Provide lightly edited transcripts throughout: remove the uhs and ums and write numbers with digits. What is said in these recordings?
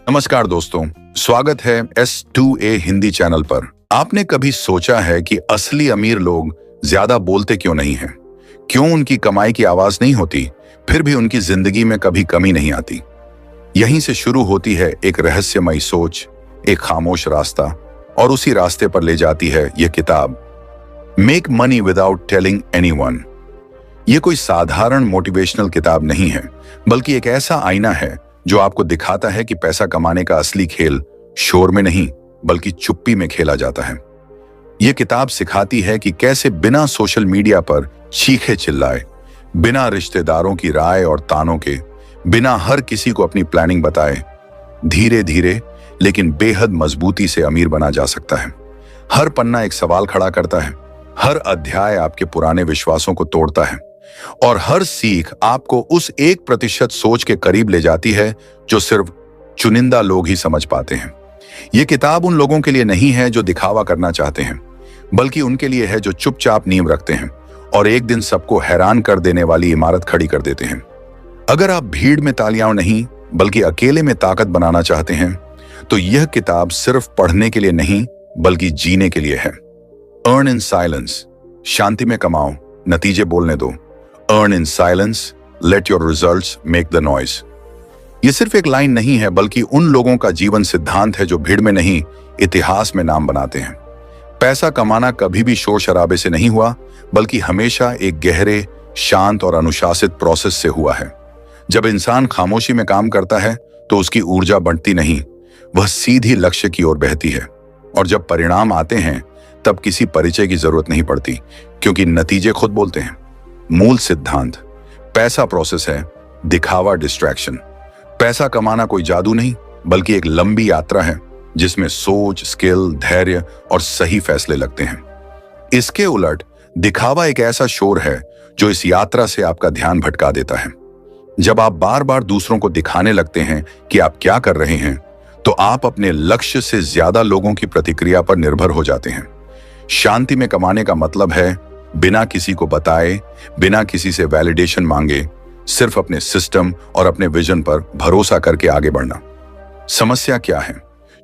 नमस्कार दोस्तों, स्वागत है S2A हिंदी चैनल पर। आपने कभी सोचा है कि असली अमीर लोग ज्यादा बोलते क्यों नहीं हैं? क्यों उनकी कमाई की आवाज नहीं होती, फिर भी उनकी जिंदगी में कभी कमी नहीं आती? यहीं से शुरू होती है एक रहस्यमयी सोच, एक खामोश रास्ता, और उसी रास्ते पर ले जाती है यह किताब make money without telling anyone. ये कोई साधारण मोटिवेशनल किताब नहीं है, बल्कि एक ऐसा आईना है जो आपको दिखाता है कि पैसा कमाने का असली खेल शोर में नहीं बल्कि चुप्पी में खेला जाता है। यह किताब सिखाती है कि कैसे बिना सोशल मीडिया पर चीखे चिल्लाए, बिना रिश्तेदारों की राय और तानों के, बिना हर किसी को अपनी प्लानिंग बताए, धीरे धीरे लेकिन बेहद मजबूती से अमीर बना जा सकता है। हर पन्ना एक सवाल खड़ा करता है, हर अध्याय आपके पुराने विश्वासों को तोड़ता है, और हर सीख आपको उस 1% सोच के करीब ले जाती है जो सिर्फ चुनिंदा लोग ही समझ पाते हैं। यह किताब उन लोगों के लिए नहीं है जो दिखावा करना चाहते हैं, बल्कि उनके लिए है जो चुपचाप नींव रखते हैं और एक दिन सबको हैरान कर देने वाली इमारत खड़ी कर देते हैं। अगर आप भीड़ में तालियां नहीं बल्कि अकेले में ताकत बनाना चाहते हैं, तो यह किताब सिर्फ पढ़ने के लिए नहीं बल्कि जीने के लिए है। अर्न इन साइलेंस, शांति में कमाओ, नतीजे बोलने दो। Earn in silence, let your results make the noise. ये सिर्फ एक लाइन नहीं है, बल्कि उन लोगों का जीवन सिद्धांत है जो भीड़ में नहीं, इतिहास में नाम बनाते हैं। पैसा कमाना कभी भी शोर शराबे से नहीं हुआ, बल्कि हमेशा एक गहरे, शांत और अनुशासित प्रोसेस से हुआ है। जब इंसान खामोशी में काम करता है तो उसकी ऊर्जा बढ़ती नहीं, वह सीधी लक्ष्य की ओर बहती है। और जब परिणाम आते हैं तब किसी परिचय की जरूरत नहीं पड़ती, क्योंकि नतीजे खुद बोलते हैं। मूल सिद्धांत, पैसा प्रोसेस है, दिखावा डिस्ट्रैक्शन। पैसा कमाना कोई जादू नहीं, बल्कि एक लंबी यात्रा है जिसमें सोच, स्किल, धैर्य और सही फैसले लगते हैं। इसके उलट दिखावा एक ऐसा शोर है जो इस यात्रा से आपका ध्यान भटका देता है। जब आप बार बार दूसरों को दिखाने लगते हैं कि आप क्या कर रहे हैं, तो आप अपने लक्ष्य से ज्यादा लोगों की प्रतिक्रिया पर निर्भर हो जाते हैं। शांति में कमाने का मतलब है बिना किसी को बताए, बिना किसी से वैलिडेशन मांगे, सिर्फ अपने सिस्टम और अपने विजन पर भरोसा करके आगे बढ़ना। समस्या क्या है?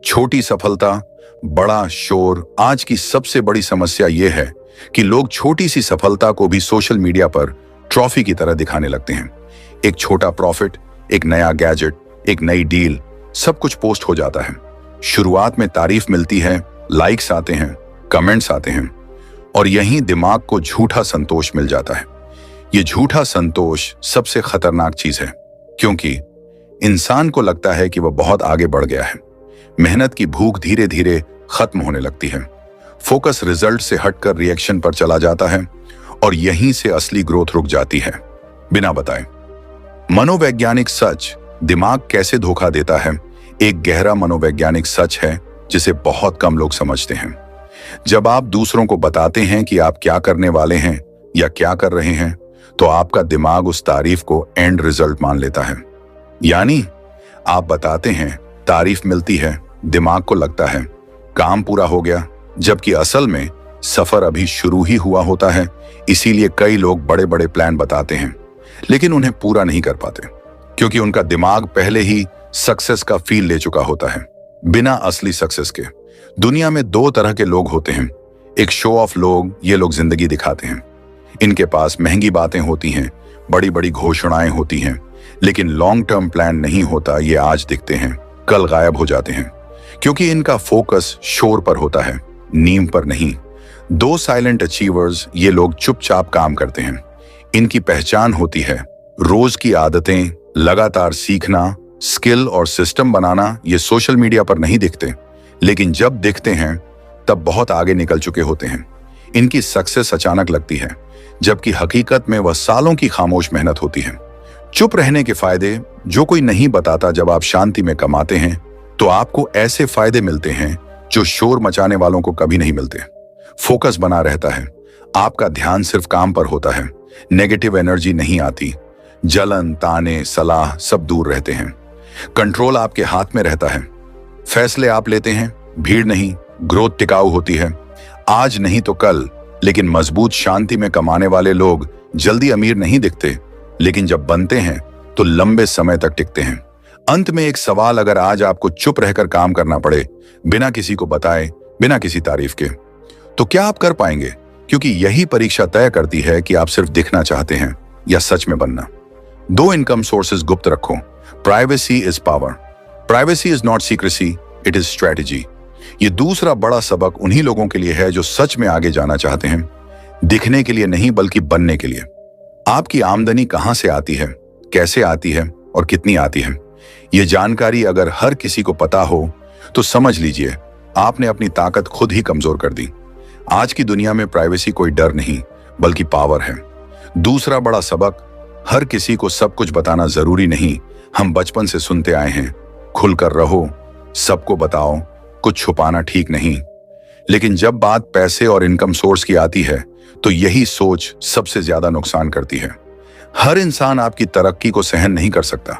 छोटी सफलता, बड़ा शोर। आज की सबसे बड़ी समस्या यह है कि लोग छोटी सी सफलता को भी सोशल मीडिया पर ट्रॉफी की तरह दिखाने लगते हैं। एक छोटा प्रॉफिट, एक नया गैजेट, एक नई डील, सब कुछ पोस्ट हो जाता है। शुरुआत में तारीफ मिलती है, लाइक्स आते हैं, कमेंट्स आते हैं, और यहीं दिमाग को झूठा संतोष मिल जाता है। यह झूठा संतोष सबसे खतरनाक चीज है, क्योंकि इंसान को लगता है कि वह बहुत आगे बढ़ गया है। मेहनत की भूख धीरे धीरे खत्म होने लगती है। फोकस रिजल्ट से हटकर रिएक्शन पर चला जाता है, और यहीं से असली ग्रोथ रुक जाती है, बिना बताए। मनोवैज्ञानिक सच दिमाग कैसे धोखा देता है, एक गहरा मनोवैज्ञानिक सच है जिसे बहुत कम लोग समझते हैं। जब आप दूसरों को बताते हैं कि आप क्या करने वाले हैं या क्या कर रहे हैं, तो आपका दिमाग उस तारीफ को एंड रिजल्ट मान लेता है। यानी आप बताते हैं, तारीफ मिलती है, दिमाग को लगता है काम पूरा हो गया, जबकि असल में सफर अभी शुरू ही हुआ होता है। इसीलिए कई लोग बड़े बड़े प्लान बताते हैं, लेकिन उन्हें पूरा नहीं कर पाते, क्योंकि उनका दिमाग पहले ही सक्सेस का फील ले चुका होता है, बिना असली सक्सेस के। दुनिया में दो तरह के लोग होते हैं। एक शो ऑफ लोग, ये लोग जिंदगी दिखाते हैं। इनके पास महंगी बातें होती हैं, बड़ी बड़ी घोषणाएं होती हैं, लेकिन लॉन्ग टर्म प्लान नहीं होता। ये आज दिखते हैं, कल गायब हो जाते हैं, क्योंकि इनका फोकस शोर पर होता है, नींव पर नहीं। दो साइलेंट अचीवर्स, ये लोग चुपचाप काम करते हैं। इनकी पहचान होती है रोज की आदतें, लगातार सीखना, स्किल और सिस्टम बनाना। ये सोशल मीडिया पर नहीं दिखते, लेकिन जब दिखते हैं तब बहुत आगे निकल चुके होते हैं। इनकी सक्सेस अचानक लगती है, जबकि हकीकत में वह सालों की खामोश मेहनत होती है। चुप रहने के फायदे जो कोई नहीं बताता। जब आप शांति में कमाते हैं तो आपको ऐसे फायदे मिलते हैं जो शोर मचाने वालों को कभी नहीं मिलते। फोकस बना रहता है, आपका ध्यान सिर्फ काम पर होता है, नेगेटिव एनर्जी नहीं आती, जलन, ताने, सलाह सब दूर रहते हैं। कंट्रोल आपके हाथ में रहता है, फैसले आप लेते हैं, भीड़ नहीं। ग्रोथ टिकाऊ होती है, आज नहीं तो कल। लेकिन मजबूत शांति में कमाने वाले लोग जल्दी अमीर नहीं दिखते, लेकिन जब बनते हैं तो लंबे समय तक टिकते हैं। अंत में एक सवाल, अगर आज आपको चुप रहकर काम करना पड़े, बिना किसी को बताए, बिना किसी तारीफ के, तो क्या आप कर पाएंगे? क्योंकि यही परीक्षा तय करती है कि आप सिर्फ दिखना चाहते हैं या सच में बनना। 2 इनकम सोर्सेज गुप्त रखो। Privacy is power. Privacy is not secrecy, it is strategy. ये दूसरा बड़ा सबक उन्हीं लोगों के लिए है जो सच में आगे जाना चाहते हैं, दिखने के लिए नहीं बल्कि बनने के लिए। आपकी आमदनी कहां से आती है, कैसे आती है और कितनी आती है, ये जानकारी अगर हर किसी को पता हो तो समझ लीजिए आपने अपनी ताकत खुद ही कमजोर कर दी। आज की दुनिया में प्राइवेसी कोई डर नहीं बल्कि पावर है। दूसरा बड़ा सबक, हर किसी को सब कुछ बताना जरूरी नहीं। हम बचपन से सुनते आए हैं, खुलकर रहो, सबको बताओ, कुछ छुपाना ठीक नहीं। लेकिन जब बात पैसे और इनकम सोर्स की आती है तो यही सोच सबसे ज्यादा नुकसान करती है। हर इंसान आपकी तरक्की को सहन नहीं कर सकता।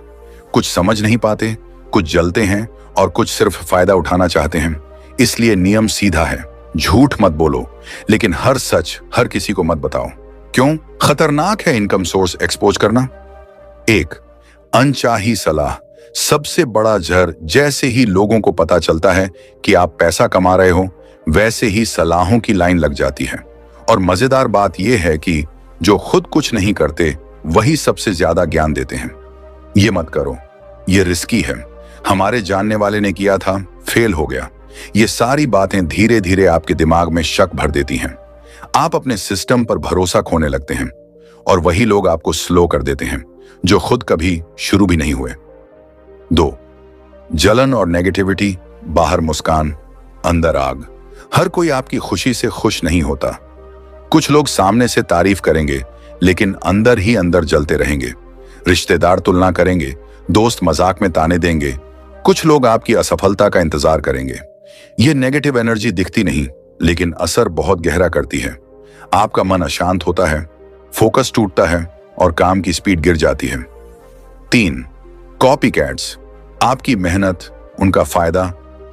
कुछ समझ नहीं पाते, कुछ जलते हैं और कुछ सिर्फ फायदा उठाना चाहते हैं। इसलिए नियम सीधा है, झूठ मत बोलो, लेकिन हर सच हर किसी को मत बताओ। क्यों? खतरनाक है इनकम सोर्स एक्सपोज करना। 1, अनचाही सलाह। सबसे बड़ा जहर, जैसे ही लोगों को पता चलता है कि आप पैसा कमा रहे हो, वैसे ही सलाहों की लाइन लग जाती है। और मजेदार बात यह है कि जो खुद कुछ नहीं करते वही सबसे ज्यादा ज्ञान देते हैं। ये मत करो, ये रिस्की है, हमारे जानने वाले ने किया था, फेल हो गया। ये सारी बातें धीरे धीरे आपके दिमाग में शक भर देती हैं। आप अपने सिस्टम पर भरोसा खोने लगते हैं और वही लोग आपको स्लो कर देते हैं जो खुद कभी शुरू भी नहीं हुए। 2, जलन और नेगेटिविटी। बाहर मुस्कान, अंदर आग। हर कोई आपकी खुशी से खुश नहीं होता। कुछ लोग सामने से तारीफ करेंगे लेकिन अंदर ही अंदर जलते रहेंगे। रिश्तेदार तुलना करेंगे, दोस्त मजाक में ताने देंगे, कुछ लोग आपकी असफलता का इंतजार करेंगे। ये नेगेटिव एनर्जी दिखती नहीं लेकिन असर बहुत गहरा करती है। आपका मन अशांत होता है, फोकस टूटता है और काम की स्पीड गिर जाती है। 3, कॉपी कैट्स। आपकी मेहनत, उनका फायदा।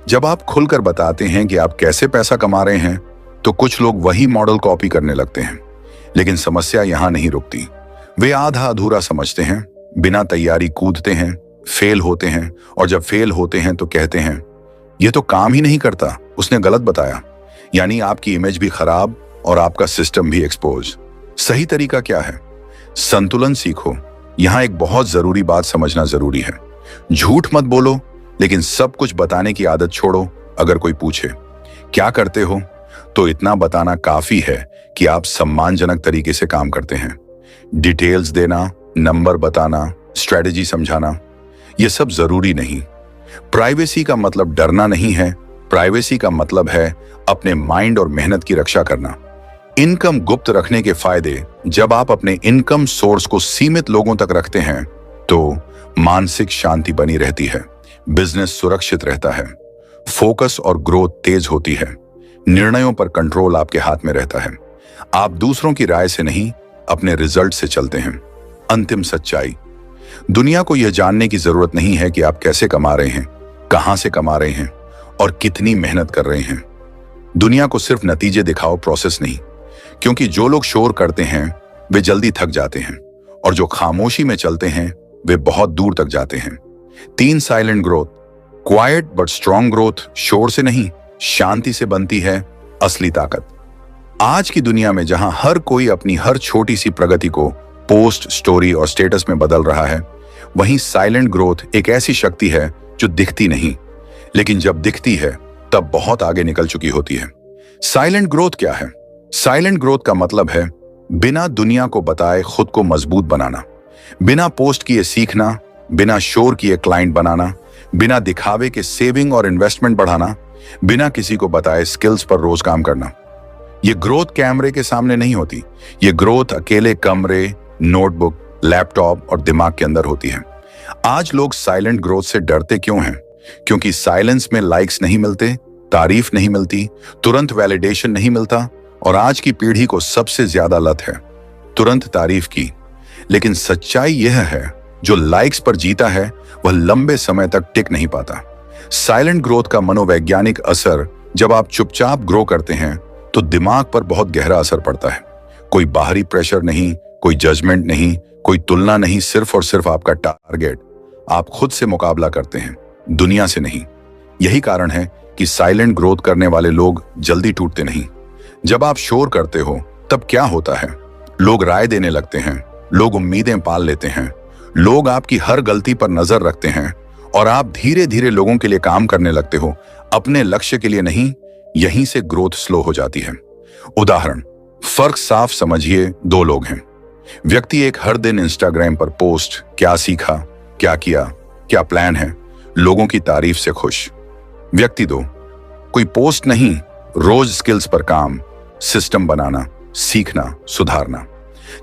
जब आप खुलकर बताते हैं कि आप कैसे पैसा कमा रहे हैं तो कुछ लोग वही मॉडल कॉपी करने लगते हैं। लेकिन समस्या यहां नहीं रुकती। वे आधा अधूरा समझते हैं, बिना तैयारी कूदते हैं, फेल होते हैं और जब फेल होते हैं तो कहते हैं ये तो काम ही नहीं करता, उसने गलत बताया। यानी आपकी इमेज भी खराब और आपका सिस्टम भी एक्सपोज। सही तरीका क्या है? संतुलन सीखो। यहां एक बहुत जरूरी बात समझना जरूरी है। झूठ मत बोलो लेकिन सब कुछ बताने की आदत छोड़ो। अगर कोई पूछे क्या करते हो तो इतना बताना काफी है कि आप सम्मानजनक तरीके से काम करते हैं। डिटेल्स देना, नंबर बताना, स्ट्रेटेजी समझाना, यह सब जरूरी नहीं। प्राइवेसी का मतलब डरना नहीं है, प्राइवेसी का मतलब है अपने माइंड और मेहनत की रक्षा करना। इनकम गुप्त रखने के फायदे, जब आप अपने इनकम सोर्स को सीमित लोगों तक रखते हैं तो मानसिक शांति बनी रहती है, बिजनेस सुरक्षित रहता है, फोकस और ग्रोथ तेज होती है, निर्णयों पर कंट्रोल आपके हाथ में रहता है। आप दूसरों की राय से नहीं, अपने रिजल्ट से चलते हैं। अंतिम सच्चाई, दुनिया को यह जानने की जरूरत नहीं है कि आप कैसे कमा रहे हैं, कहां से कमा रहे हैं और कितनी मेहनत कर रहे हैं। दुनिया को सिर्फ नतीजे दिखाओ, प्रोसेस नहीं। क्योंकि जो लोग शोर करते हैं वे जल्दी थक जाते हैं और जो खामोशी में चलते हैं वे बहुत दूर तक जाते हैं। 3 silent growth. Quite but strong growth शोर से नहीं, शांति से बनती है असली ताकत। आज की दुनिया में जहां हर कोई अपनी हर छोटी सी प्रगति को पोस्ट, स्टोरी और स्टेटस में बदल रहा है, वहीं साइलेंट ग्रोथ एक ऐसी शक्ति है जो दिखती नहीं, लेकिन जब दिखती है तब बहुत आगे निकल चुकी होती है। साइलेंट ग्रोथ क्या है? साइलेंट ग्रोथ का मतलब है बिना दुनिया को बताए खुद को मजबूत बनाना, बिना पोस्ट किए सीखना, बिना शोर किए क्लाइंट बनाना, बिना दिखावे के सेविंग और इन्वेस्टमेंट बढ़ाना, बिना किसी को बताए स्किल्स पर रोज काम करना। ये ग्रोथ कैमरे के सामने नहीं होती, ये ग्रोथ अकेले कमरे, नोटबुक, लैपटॉप और दिमाग के अंदर होती है। आज लोग साइलेंट ग्रोथ से डरते क्यों हैं? क्योंकि साइलेंस में लाइक्स नहीं मिलते, तारीफ नहीं मिलती, तुरंत वैलिडेशन नहीं मिलता और आज की पीढ़ी को सबसे ज्यादा लत है तुरंत तारीफ की। लेकिन सच्चाई यह है, जो लाइक्स पर जीता है वह लंबे समय तक टिक नहीं पाता। साइलेंट ग्रोथ का मनोवैज्ञानिक असर, जब आप चुपचाप ग्रो करते हैं तो दिमाग पर बहुत गहरा असर पड़ता है। कोई बाहरी प्रेशर नहीं, कोई जजमेंट नहीं, कोई तुलना नहीं, सिर्फ और सिर्फ आपका टारगेट, आप खुद से मुकाबला करते हैं, दुनिया से नहीं। यही कारण है कि साइलेंट ग्रोथ करने वाले लोग जल्दी टूटते नहीं। जब आप शोर करते हो तब क्या होता है? लोग राय देने लगते हैं, लोग उम्मीदें पाल लेते हैं, लोग आपकी हर गलती पर नजर रखते हैं और आप धीरे धीरे लोगों के लिए काम करने लगते हो, अपने लक्ष्य के लिए नहीं। यहीं से ग्रोथ स्लो हो जाती है। उदाहरण, फर्क साफ समझिए, दो लोग हैं। व्यक्ति एक हर दिन इंस्टाग्राम पर पोस्ट, क्या सीखा, क्या किया, क्या प्लान है, लोगों की तारीफ से खुश। व्यक्ति दो, कोई पोस्ट नहीं, रोज स्किल्स पर काम, सिस्टम बनाना, सीखना, सुधारना।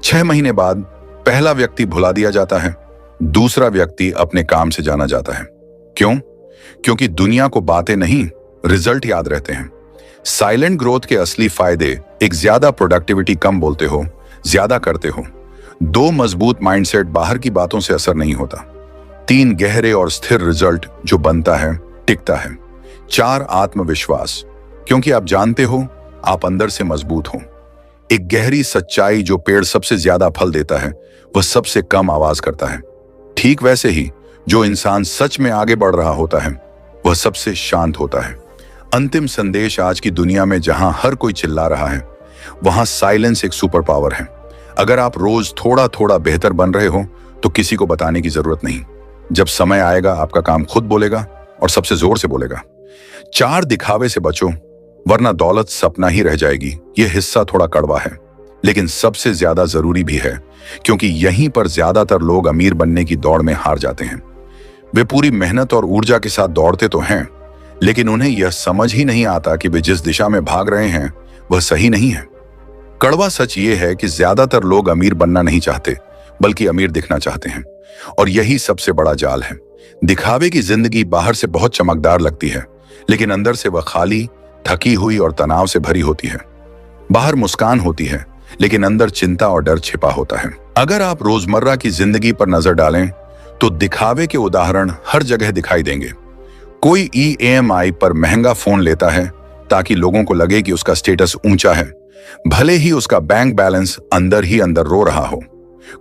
6 महीने बाद पहला व्यक्ति भुला दिया जाता है, दूसरा व्यक्ति अपने काम से जाना जाता है। क्यों? क्योंकि दुनिया को बातें नहीं, रिजल्ट याद रहते हैं। साइलेंट ग्रोथ के असली फायदे, एक ज्यादा प्रोडक्टिविटी, कम बोलते हो, ज्यादा करते हो। 2 मजबूत माइंडसेट, बाहर की बातों से असर नहीं होता। 3 गहरे और स्थिर रिजल्ट, जो बनता है टिकता है। 4 आत्मविश्वास, क्योंकि आप जानते हो आप अंदर से मजबूत हो। एक गहरी सच्चाई, जो पेड़ सबसे ज्यादा फल देता है वह सबसे कम आवाज करता है। ठीक वैसे ही जो इंसान सच में आगे बढ़ रहा होता है वह सबसे शांत होता है। अंतिम संदेश, आज की दुनिया में जहां हर कोई चिल्ला रहा है वहां साइलेंस एक सुपर पावर है। अगर आप रोज थोड़ा थोड़ा बेहतर बन रहे हो तो किसी को बताने की जरूरत नहीं। जब समय आएगा आपका काम खुद बोलेगा और सबसे जोर से बोलेगा। 4 दिखावे से बचो, वरना दौलत सपना ही रह जाएगी। यह हिस्सा थोड़ा कड़वा है लेकिन सबसे ज्यादा जरूरी भी है, क्योंकि यहीं पर ज्यादातर लोग अमीर बनने की दौड़ में हार जाते हैं। वे पूरी मेहनत और ऊर्जा के साथ दौड़ते तो हैं, लेकिन उन्हें यह समझ ही नहीं आता कि वे जिस दिशा में भाग रहे हैं वह सही नहीं है। कड़वा सच यह है कि ज्यादातर लोग अमीर बनना नहीं चाहते, बल्कि अमीर दिखना चाहते हैं। और यही सबसे बड़ा जाल है। दिखावे की जिंदगी बाहर से बहुत चमकदार लगती है, लेकिन अंदर से वह खाली, थकी हुई और तनाव से भरी होती है। बाहर मुस्कान होती है, लेकिन अंदर चिंता और डर छिपा होता है। अगर आप रोजमर्रा की जिंदगी पर नजर डालें तो दिखावे के उदाहरण हर जगह दिखाई देंगे। कोई EMI पर महंगा फोन लेता है ताकि लोगों को लगे कि उसका स्टेटस ऊंचा है, भले ही उसका बैंक बैलेंस अंदर ही अंदर रो रहा हो।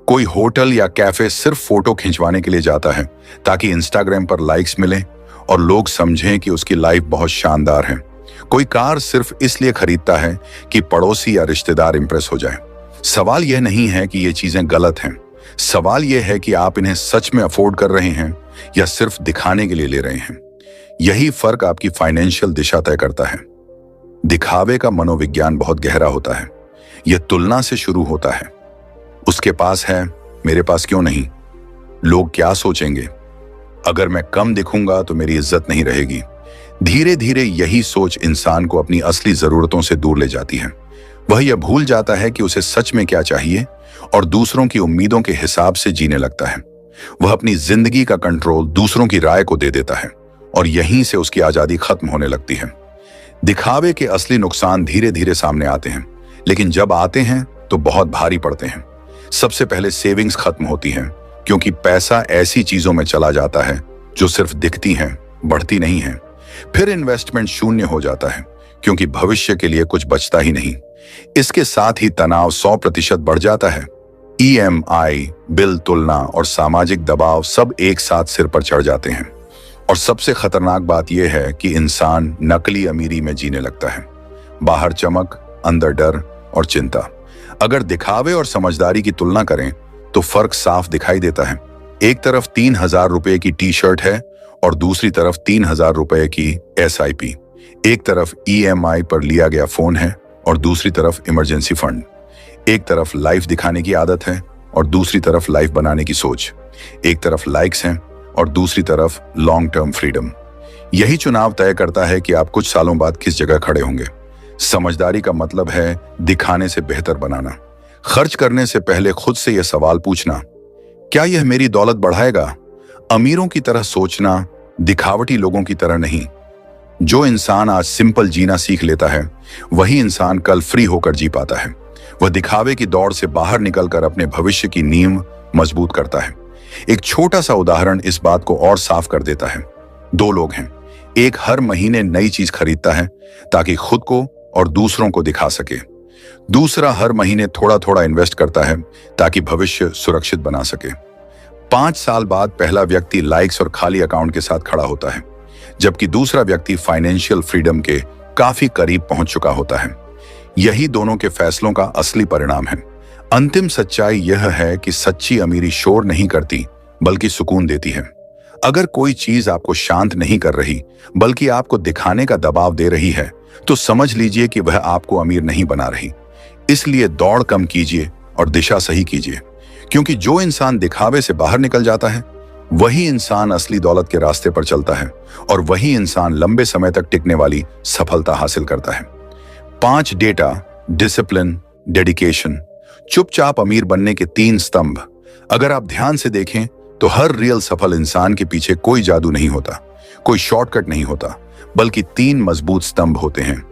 कोई होटल या कैफे सिर्फ फोटो खिंचवाने के लिए जाता है ताकि इंस्टाग्राम पर लाइक्स मिले और लोग समझें कि उसकी लाइफ बहुत शानदार है। कोई कार सिर्फ इसलिए खरीदता है कि पड़ोसी या रिश्तेदार इंप्रेस हो जाए। सवाल यह नहीं है कि ये चीजें गलत हैं, सवाल यह है कि आप इन्हें सच में अफोर्ड कर रहे हैं या सिर्फ दिखाने के लिए ले रहे हैं। यही फर्क आपकी फाइनेंशियल दिशा तय करता है। दिखावे का मनोविज्ञान बहुत गहरा होता है। यह तुलना से शुरू होता है। उसके पास है, मेरे पास क्यों नहीं? लोग क्या सोचेंगे? अगर मैं कम दिखूंगा तो मेरी इज्जत नहीं रहेगी। धीरे धीरे यही सोच इंसान को अपनी असली जरूरतों से दूर ले जाती है। वह यह भूल जाता है कि उसे सच में क्या चाहिए और दूसरों की उम्मीदों के हिसाब से जीने लगता है। वह अपनी जिंदगी का कंट्रोल दूसरों की राय को दे देता है और यहीं से उसकी आजादी खत्म होने लगती है। दिखावे के असली नुकसान धीरे धीरे सामने आते हैं, लेकिन जब आते हैं तो बहुत भारी पड़ते हैं। सबसे पहले सेविंग्स खत्म होती हैं, क्योंकि पैसा ऐसी चीजों में चला जाता है जो सिर्फ दिखती हैं, बढ़ती नहीं है। फिर इन्वेस्टमेंट शून्य हो जाता है, क्योंकि भविष्य के लिए कुछ बचता ही नहीं। इसके साथ ही तनाव 100% बढ़ जाता है। EMI, बिल, तुलना और सामाजिक दबाव सब एक साथ सिर पर चढ़ जाते हैं। और सबसे खतरनाक बात यह है कि इंसान नकली अमीरी में जीने लगता है। बाहर चमक, अंदर डर और चिंता। अगर दिखावे और समझदारी की तुलना करें तो फर्क साफ दिखाई देता है। एक तरफ 3000 रुपए की टी-शर्ट है और दूसरी तरफ 3000 रुपए की SIP। एक तरफ EMI पर लिया गया फोन है और दूसरी तरफ इमरजेंसी फंड। एक तरफ लाइफ दिखाने की आदत है और दूसरी तरफ लाइफ बनाने की सोच। एक तरफ लाइक्स हैं और दूसरी तरफ लॉन्ग टर्म फ्रीडम। यही चुनाव तय करता है कि आप कुछ सालों बाद किस जगह खड़े होंगे। समझदारी का मतलब है दिखाने से बेहतर बनाना। खर्च करने से पहले खुद से यह सवाल पूछना, क्या यह मेरी दौलत बढ़ाएगा? अमीरों की तरह सोचना, दिखावटी लोगों की तरह नहीं। जो इंसान आज सिंपल जीना सीख लेता है वही इंसान कल फ्री होकर जी पाता है। वह दिखावे की दौड़ से बाहर निकलकर अपने भविष्य की नींव मजबूत करता है। एक छोटा सा उदाहरण इस बात को और साफ कर देता है। 2 लोग हैं, एक हर महीने नई चीज खरीदता है ताकि खुद को और दूसरों को दिखा सके। दूसरा हर महीने थोड़ा थोड़ा इन्वेस्ट करता है ताकि भविष्य सुरक्षित बना सके। 5 साल बाद पहला व्यक्ति लाइक्स और खाली अकाउंट के साथ खड़ा होता है, जबकि दूसरा व्यक्ति फाइनेंशियल फ्रीडम के काफी करीब पहुंच चुका होता है। यही दोनों के फैसलों का असली परिणाम है। अंतिम सच्चाई यह है कि सच्ची अमीरी शोर नहीं करती, बल्कि सुकून देती है। अगर कोई चीज आपको शांत नहीं कर रही, बल्कि आपको दिखाने का दबाव दे रही है, तो समझ लीजिए कि वह आपको अमीर नहीं बना रही। इसलिए दौड़ कम कीजिए और दिशा सही कीजिए, क्योंकि जो इंसान दिखावे से बाहर निकल जाता है, वही इंसान असली दौलत के रास्ते पर चलता है, और वही इंसान लंबे समय तक टिकने वाली सफलता हासिल करता है। 5 डेटा, डिसिप्लिन, डेडिकेशन, चुपचाप अमीर बनने के 3 स्तंभ। अगर आप ध्यान से देखें तो हर रियल सफल इंसान के पीछे कोई जादू नहीं होता, कोई शॉर्टकट नहीं होता, बल्कि 3 मजबूत स्तंभ होते हैं: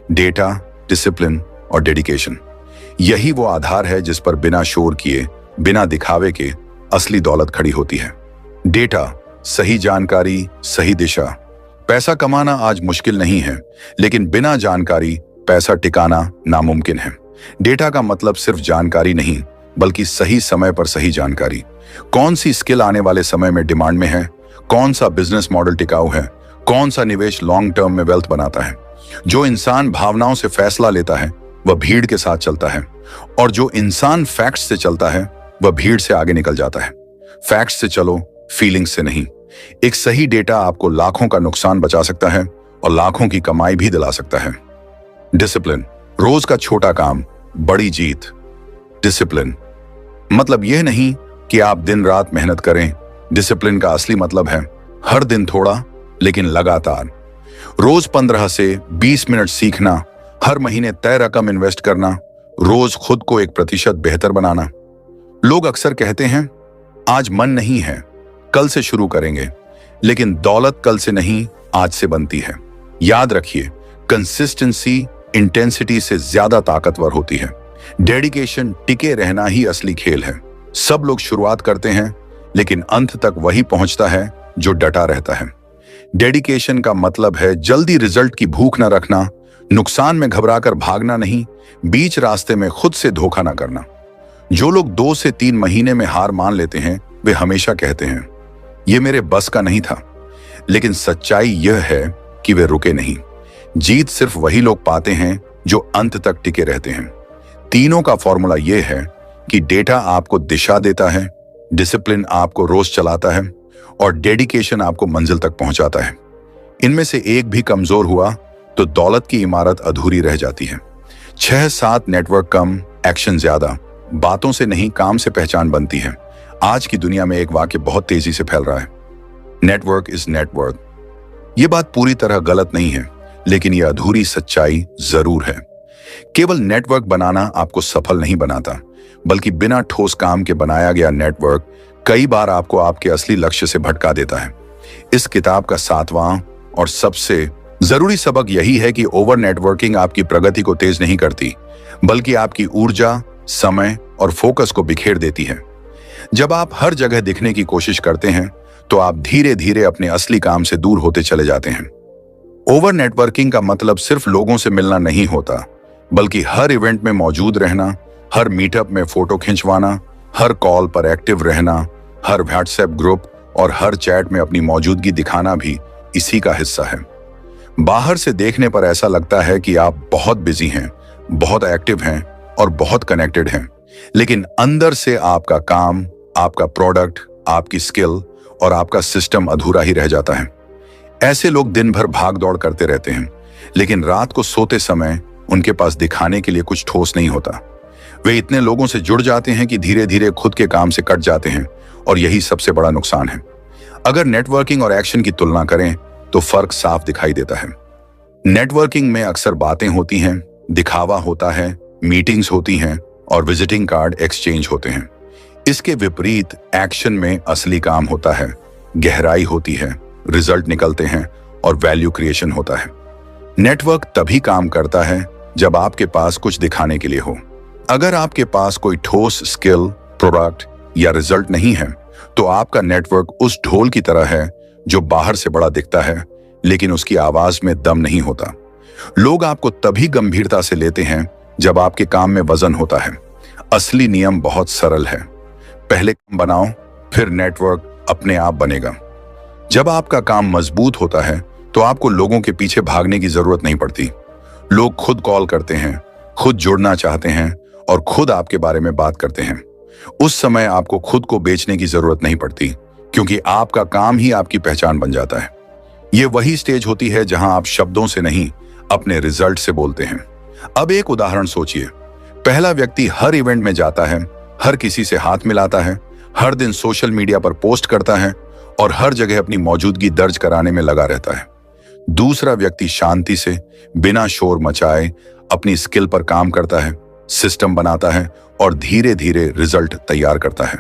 डेटा, डिसिप्लिन और डेडिकेशन। यही वो आधार है जिस पर बिना शोर किए, बिना दिखावे के असली दौलत खड़ी होती है। डेटा, सही जानकारी, सही दिशा। पैसा कमाना आज मुश्किल नहीं है, लेकिन बिना जानकारी पैसा टिकाना नामुमकिन है। डेटा का मतलब सिर्फ जानकारी नहीं, बल्कि सही समय पर सही जानकारी। कौन सी स्किल आने वाले समय में डिमांड में है, कौन सा बिजनेस मॉडल टिकाऊ है, कौन सा निवेश लॉन्ग टर्म में वेल्थ बनाता है। जो इंसान भावनाओं से फैसला लेता है वह भीड़ के साथ चलता है, और जो इंसान फैक्ट्स से चलता है वह भीड़ से आगे निकल जाता है। फैक्ट्स से चलो, फीलिंग्स से नहीं। एक सही डेटा आपको लाखों का नुकसान बचा सकता है और लाखों की कमाई भी दिला सकता है। डिसिप्लिन, रोज का छोटा काम, बड़ी जीत। डिसिप्लिन मतलब यह नहीं कि आप दिन रात मेहनत करें। डिसिप्लिन का असली मतलब है हर दिन थोड़ा, लेकिन लगातार। रोज 15 से 20 मिनट सीखना, हर महीने तय रकम इन्वेस्ट करना, रोज खुद को 1% बेहतर बनाना। लोग अक्सर कहते हैं आज मन नहीं है, कल से शुरू करेंगे, लेकिन दौलत कल से नहीं, आज से बनती है। याद रखिए, कंसिस्टेंसी इंटेंसिटी से ज्यादा ताकतवर होती है। डेडिकेशन, टिके रहना ही असली खेल है। सब लोग शुरुआत करते हैं, लेकिन अंत तक वही पहुंचता है जो डटा रहता है। डेडिकेशन का मतलब है जल्दी रिजल्ट की भूख न रखना, नुकसान में घबराकर भागना नहीं, बीच रास्ते में खुद से धोखा न करना। जो लोग 2 से 3 महीने में हार मान लेते हैं, वे हमेशा कहते हैं यह मेरे बस का नहीं था। लेकिन सच्चाई यह है कि वे रुके नहीं। जीत सिर्फ वही लोग पाते हैं जो अंत तक टिके रहते हैं। तीनों का फॉर्मूला यह है कि डेटा आपको दिशा देता है, डिसिप्लिन आपको रोज चलाता है, और डेडिकेशन आपको मंजिल तक पहुंचाता है। इनमें से एक भी कमजोर हुआ तो दौलत की इमारत अधूरी रह जाती है। 6-7 नेटवर्क कम, एक्शन ज्यादा। बातों से नहीं, काम से पहचान बनती है। आज की दुनिया में एक वाक्य बहुत तेजी से फैल रहा है, नेटवर्क इज नेटवर्थ। यह बात पूरी तरह गलत नहीं है, लेकिन यह अधूरी सच्चाई जरूर है। केवल नेटवर्क बनाना आपको सफल नहीं बनाता, बल्कि बिना ठोस काम के बनाया गया नेटवर्क कई बार आपको आपके असली लक्ष्य से भटका देता है। इस किताब का 7वां और सबसे जरूरी सबक यही है कि ओवर नेटवर्किंग आपकी प्रगति को तेज नहीं करती, बल्कि आपकी ऊर्जा, समय और फोकस को बिखेर देती है। जब आप हर जगह दिखने की कोशिश करते हैं, तो आप धीरे धीरे अपने असली काम से दूर होते चले जाते हैं। ओवर नेटवर्किंग का मतलब सिर्फ लोगों से मिलना नहीं होता, बल्कि हर इवेंट में मौजूद रहना, हर मीटअप में फोटो खिंचवाना, हर कॉल पर एक्टिव रहना, हर व्हाट्सएप ग्रुप और हर चैट में अपनी मौजूदगी दिखाना भी इसी का हिस्सा है। बाहर से देखने पर ऐसा लगता है कि आप बहुत बिजी हैं, बहुत एक्टिव हैं और बहुत कनेक्टेड हैं, लेकिन अंदर से आपका काम, आपका प्रोडक्ट, आपकी स्किल और आपका सिस्टम अधूरा ही रह जाता है। ऐसे लोग दिन भर भाग दौड़ करते रहते हैं, लेकिन रात को सोते समय उनके पास दिखाने के लिए कुछ ठोस नहीं होता। वे इतने लोगों से जुड़ जाते हैं कि धीरे धीरे खुद के काम से कट जाते हैं, और यही सबसे बड़ा नुकसान है। अगर नेटवर्किंग और एक्शन की तुलना करें तो फर्क साफ दिखाई देता है। नेटवर्किंग में अक्सर बातें होती हैं, दिखावा होता है, मीटिंग्स होती हैं और विजिटिंग कार्ड एक्सचेंज होते हैं। इसके विपरीत एक्शन में असली काम होता है, गहराई होती है, रिजल्ट निकलते हैं और वैल्यू क्रिएशन होता है। नेटवर्क तभी काम करता है जब आपके पास कुछ दिखाने के लिए हो। अगर आपके पास कोई ठोस स्किल, प्रोडक्ट या रिजल्ट नहीं है, तो आपका नेटवर्क उस ढोल की तरह है जो बाहर से बड़ा दिखता है, लेकिन उसकी आवाज में दम नहीं होता। लोग आपको तभी गंभीरता से लेते हैं जब आपके काम में वजन होता है। असली नियम बहुत सरल है, पहले काम बनाओ, फिर नेटवर्क अपने आप बनेगा। जब आपका काम मजबूत होता है तो आपको लोगों के पीछे भागने की जरूरत नहीं पड़ती। लोग खुद कॉल करते हैं, खुद जुड़ना चाहते हैं और खुद आपके बारे में बात करते हैं। उस समय आपको खुद को बेचने की जरूरत नहीं पड़ती, क्योंकि आपका काम ही आपकी पहचान बन जाता है। ये वही स्टेज होती है जहां आप शब्दों से नहीं, अपने रिजल्ट से बोलते हैं। अब एक उदाहरण सोचिए। पहला व्यक्ति हर इवेंट में जाता है, हर किसी से हाथ मिलाता है, हर दिन सोशल मीडिया पर पोस्ट करता है और हर जगह अपनी मौजूदगी दर्ज कराने में लगा रहता है। दूसरा व्यक्ति शांति से, बिना शोर मचाए, अपनी स्किल पर काम करता है, सिस्टम बनाता है और धीरे धीरे रिजल्ट तैयार करता है।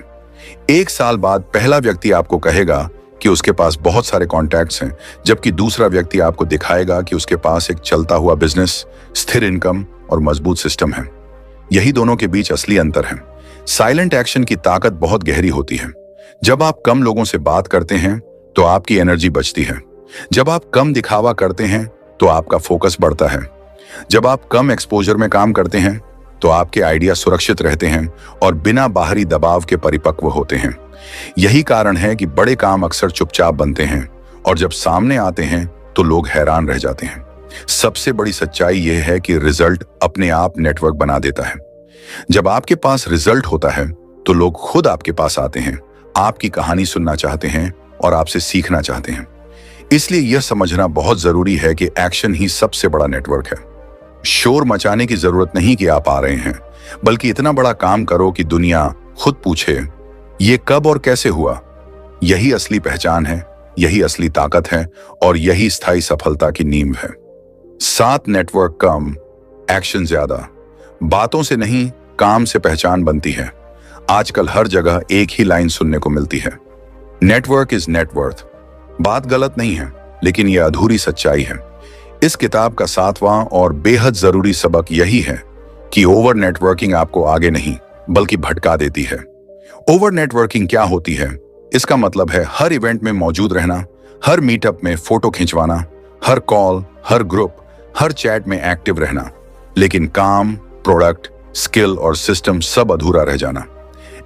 1 साल बाद पहला व्यक्ति आपको कहेगा कि उसके पास बहुत सारे कॉन्टैक्ट्स हैं, जबकि दूसरा व्यक्ति आपको दिखाएगा कि उसके पास एक चलता हुआ बिजनेस, स्थिर इनकम और मजबूत सिस्टम है। यही दोनों के बीच असली अंतर है। साइलेंट एक्शन की ताकत बहुत गहरी होती है। जब आप कम लोगों से बात करते हैं तो आपकी एनर्जी बचती है। जब आप कम दिखावा करते हैं तो आपका फोकस बढ़ता है। जब आप कम एक्सपोजर में काम करते हैं तो आपके आइडिया सुरक्षित रहते हैं और बिना बाहरी दबाव के परिपक्व होते हैं। यही कारण है कि बड़े काम अक्सर चुपचाप बनते हैं और जब सामने आते हैं तो लोग हैरान रह जाते हैं। सबसे बड़ी सच्चाई यह है कि रिजल्ट अपने आप नेटवर्क बना देता है। जब आपके पास रिजल्ट होता है तो लोग खुद आपके पास आते हैं, आपकी कहानी सुनना चाहते हैं और आपसे सीखना चाहते हैं। इसलिए यह समझना बहुत जरूरी है कि एक्शन ही सबसे बड़ा नेटवर्क है। शोर मचाने की जरूरत नहीं कि आप आ रहे हैं, बल्कि इतना बड़ा काम करो कि दुनिया खुद पूछे, ये कब और कैसे हुआ। यही असली पहचान है, यही असली ताकत है और यही स्थायी सफलता की नींव है। 7 नेटवर्क कम, एक्शन ज्यादा। बातों से नहीं, काम से पहचान बनती है। आजकल हर जगह एक ही लाइन सुनने को मिलती है, नेटवर्क इज नेटवर्थ। बात गलत नहीं है, लेकिन यह अधूरी सच्चाई है। इस किताब का 7वां और बेहद जरूरी सबक यही है कि ओवर नेटवर्किंग आपको आगे नहीं बल्कि भटका देती है। ओवर नेटवर्किंग क्या होती है? इसका मतलब है हर इवेंट में मौजूद रहना, हर मीटअप में फोटो खिंचवाना, हर कॉल, हर ग्रुप, हर चैट में एक्टिव रहना, लेकिन काम, प्रोडक्ट, स्किल और सिस्टम सब अधूरा रह जाना।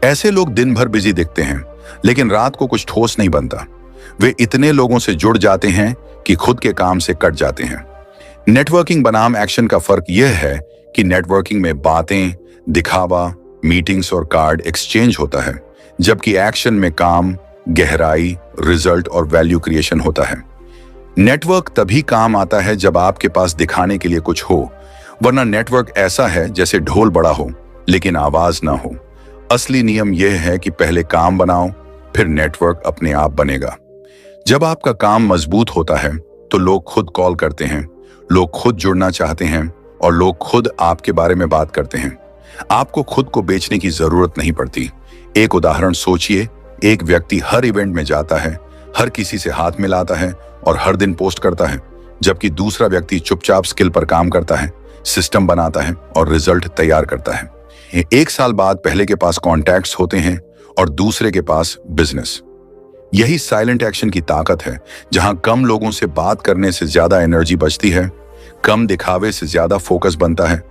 ऐसे लोग दिन भर बिजी दिखते हैं, लेकिन रात को कुछ ठोस नहीं बनता। वे इतने लोगों से जुड़ जाते हैं कि खुद के काम से कट जाते हैं। नेटवर्किंग बनाम एक्शन का फर्क यह है कि नेटवर्किंग में बातें, दिखावा, मीटिंग्स और कार्ड एक्सचेंज होता है, जबकि एक्शन में काम, गहराई, रिजल्ट और वैल्यू क्रिएशन होता है। नेटवर्क तभी काम आता है जब आपके पास दिखाने के लिए कुछ हो, वरना नेटवर्क ऐसा है जैसे ढोल बड़ा हो लेकिन आवाज ना हो। असली नियम यह है कि पहले काम बनाओ, फिर नेटवर्क अपने आप बनेगा। जब आपका काम मजबूत होता है तो लोग खुद कॉल करते हैं, लोग खुद जुड़ना चाहते हैं और लोग खुद आपके बारे में बात करते हैं। आपको खुद को बेचने की जरूरत नहीं पड़ती। एक उदाहरण सोचिए। एक व्यक्ति हर इवेंट में जाता है, हर किसी से हाथ मिलाता है और हर दिन पोस्ट करता है, जबकि दूसरा व्यक्ति चुपचाप स्किल पर काम करता है, सिस्टम बनाता है और रिजल्ट तैयार करता है। 1 साल बाद पहले के पास कॉन्टैक्ट्स होते हैं और दूसरे के पास बिजनेस। यही साइलेंट एक्शन की ताकत है, जहां कम लोगों से बात करने से ज्यादा एनर्जी बचती है, कम दिखावे से ज्यादा फोकस बनता है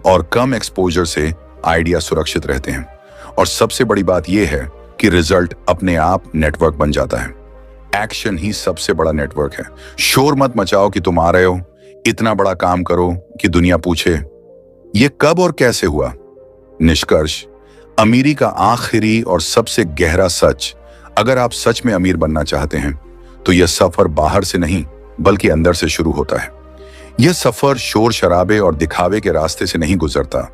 और कम एक्सपोजर से आइडिया सुरक्षित रहते हैं। और सबसे बड़ी बात यह है कि रिजल्ट अपने आप नेटवर्क बन जाता है। एक्शन ही सबसे बड़ा नेटवर्क है। शोर मत मचाओ कि तुम आ रहे हो, इतना बड़ा काम करो कि दुनिया पूछे, ये कब और कैसे हुआ। निष्कर्ष, अमीरी का आखिरी और सबसे गहरा सच, अगर आप सच में अमीर बनना चाहते हैं तो यह सफर बाहर से नहीं बल्कि अंदर से शुरू होता है। यह सफर शोर शराबे और दिखावे के रास्ते से नहीं गुजरता,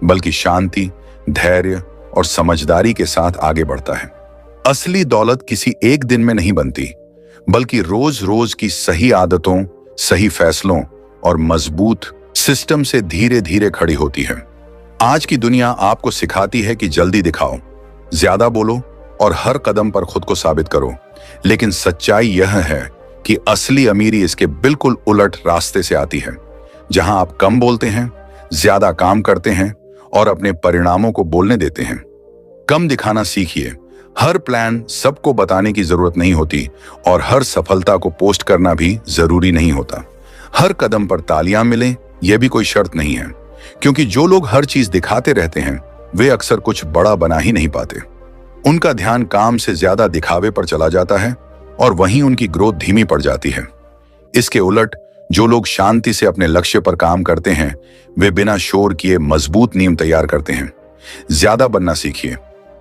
बल्कि शांति, धैर्य और समझदारी के साथ आगे बढ़ता है। असली दौलत किसी एक दिन में नहीं बनती, बल्कि रोज रोज की सही आदतों, सही फैसलों और मजबूत सिस्टम से धीरे धीरे खड़ी होती है। आज की दुनिया आपको सिखाती है कि जल्दी दिखाओ, ज्यादा बोलो और हर कदम पर खुद को साबित करो, लेकिन सच्चाई यह है कि असली अमीरी इसके बिल्कुल उलट रास्ते से आती है, जहां आप कम बोलते हैं, ज्यादा काम करते हैं और अपने परिणामों को बोलने देते हैं। कम दिखाना सीखिए। हर प्लान सबको बताने की जरूरत नहीं होती और हर सफलता को पोस्ट करना भी जरूरी नहीं होता। हर कदम पर तालियां मिलें यह भी कोई शर्त नहीं है, क्योंकि जो लोग हर चीज दिखाते रहते हैं वे अक्सर कुछ बड़ा बना ही नहीं पाते। उनका ध्यान काम से ज्यादा दिखावे पर चला जाता है और वहीं उनकी ग्रोथ धीमी पड़ जाती है। इसके उलट जो लोग शांति से अपने लक्ष्य पर काम करते हैं, वे बिना शोर किए मजबूत नींव तैयार करते हैं। ज्यादा बनना सीखिए,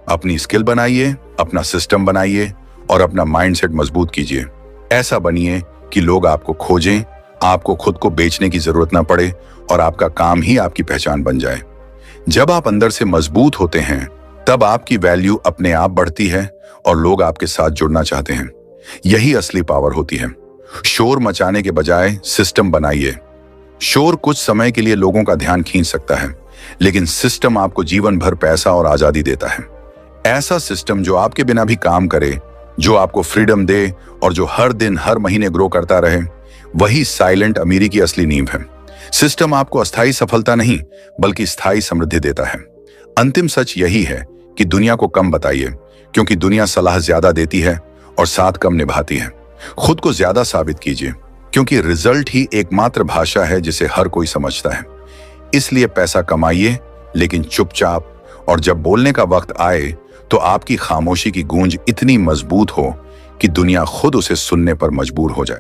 अपनी स्किल बनाइए, अपना सिस्टम बनाइए और अपना माइंडसेट मजबूत कीजिए। ऐसा बनिए कि लोग आपको खोजें, आपको खुद को बेचने की जरूरत ना पड़े और आपका काम ही आपकी पहचान बन जाए। जब आप अंदर से मजबूत होते हैं, तब आपकी वैल्यू अपने आप बढ़ती है और लोग आपके साथ जुड़ना चाहते हैं। यही असली पावर होती है। शोर मचाने के बजाय सिस्टम बनाइए। शोर कुछ समय के लिए लोगों का ध्यान खींच सकता है, लेकिन सिस्टम आपको जीवन भर पैसा और आजादी देता है। ऐसा सिस्टम जो आपके बिना भी काम करे, जो आपको फ्रीडम दे और जो हर दिन हर महीने ग्रो करता रहे, वही साइलेंट अमीरी की असली नींव है। सिस्टम आपको अस्थायी सफलता नहीं बल्कि स्थायी समृद्धि देता है। अंतिम सच यही है कि दुनिया को कम बताइए, क्योंकि दुनिया सलाह ज्यादा देती है और साथ कम निभाती है। खुद को ज्यादा साबित कीजिए, क्योंकि रिजल्ट ही एकमात्र भाषा है जिसे हर कोई समझता है। इसलिए पैसा कमाइए, लेकिन चुपचाप, और जब बोलने का वक्त आए तो आपकी खामोशी की गूंज इतनी मजबूत हो कि दुनिया खुद उसे सुनने पर मजबूर हो जाए।